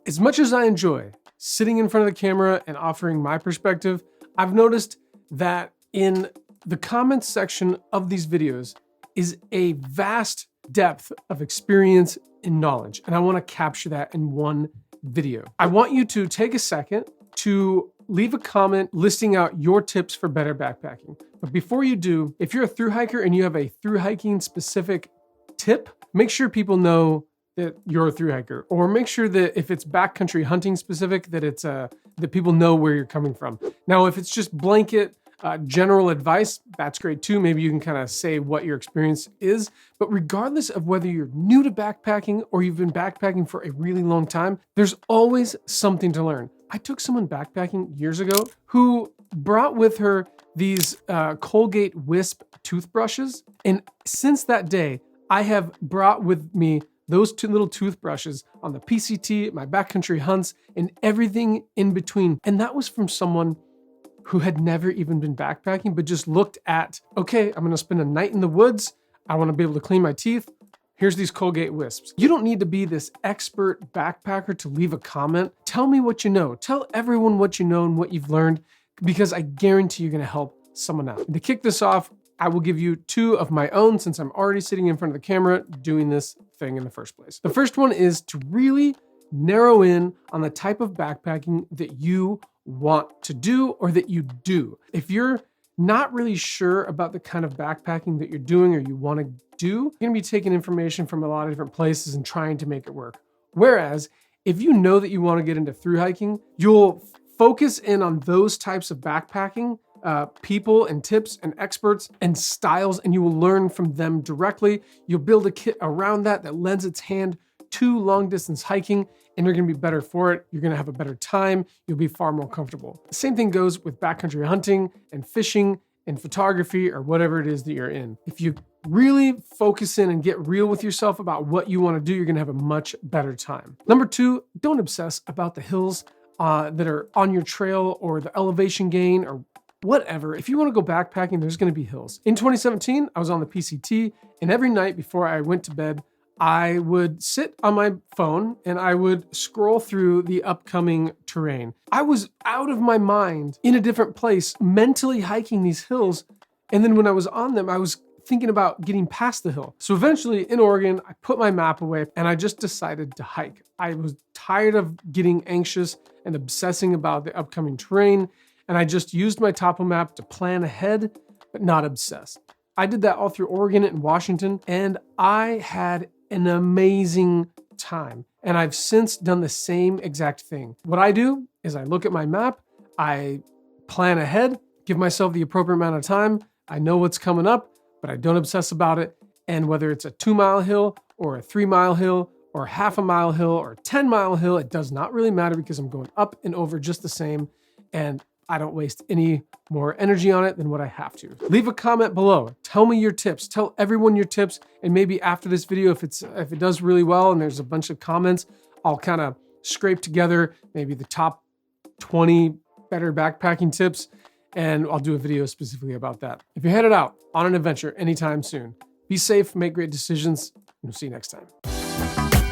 As much as I enjoy sitting in front of the camera and offering my perspective, I've noticed that in the comments section of these videos is a vast depth of experience and knowledge, and I want to capture that in one video. I want you to take a second to leave a comment listing out your tips for better backpacking. But before you do, if you're a thru hiker and you have a thru hiking specific tip, make sure people know that you're a thru hiker, or make sure that if it's backcountry hunting specific, that it's that people know where you're coming from. Now, if it's just blanket general advice, that's great too. Maybe you can kind of say what your experience is. But regardless of whether you're new to backpacking or you've been backpacking for a really long time, there's always something to learn. I took someone backpacking years ago who brought with her these Colgate Wisp toothbrushes. And since that day, I have brought with me those two little toothbrushes on the PCT, my backcountry hunts, and everything in between. And that was from someone who had never even been backpacking, but just looked at, okay, I'm gonna spend a night in the woods. I wanna be able to clean my teeth. Here's these Colgate Wisps. You don't need to be this expert backpacker to leave a comment. Tell me what you know. Tell everyone what you know and what you've learned, because I guarantee you're gonna help someone out. And to kick this off, I will give you two of my own, since I'm already sitting in front of the camera doing this thing in the first place. The first one is to really narrow in on the type of backpacking that you want to do or that you do. If you're not really sure about the kind of backpacking that you're doing or you want to do, you're going to be taking information from a lot of different places and trying to make it work. Whereas if you know that you want to get into thru hiking, you'll focus in on those types of backpacking people and tips and experts and styles, and you will learn from them directly. You'll build a kit around that lends its hand to long distance hiking, and you're gonna be better for it. You're gonna have a better time. You'll be far more comfortable. The same thing goes with backcountry hunting and fishing and photography or whatever it is that you're in. If you really focus in and get real with yourself about what you wanna do, you're gonna have a much better time. Number two, don't obsess about the hills that are on your trail or the elevation gain or whatever. If you want to go backpacking, there's going to be hills. In 2017, I was on the PCT, and every night before I went to bed, I would sit on my phone and I would scroll through the upcoming terrain. I was out of my mind in a different place, mentally hiking these hills. And then when I was on them, I was thinking about getting past the hill. So eventually in Oregon, I put my map away and I just decided to hike. I was tired of getting anxious and obsessing about the upcoming terrain. And I just used my topo map to plan ahead, but not obsess. I did that all through Oregon and Washington, and I had an amazing time. And I've since done the same exact thing. What I do is I look at my map, I plan ahead, give myself the appropriate amount of time. I know what's coming up, but I don't obsess about it. And whether it's a 2-mile hill or a 3-mile hill or a half a mile hill or a 10-mile hill, it does not really matter because I'm going up and over just the same. And I don't waste any more energy on it than what I have to. Leave a comment below. Tell me your tips. Tell everyone your tips. And maybe after this video, if it does really well and there's a bunch of comments, I'll kind of scrape together maybe the top 20 better backpacking tips, and I'll do a video specifically about that. If you're headed out on an adventure anytime soon, be safe, make great decisions, and we'll see you next time.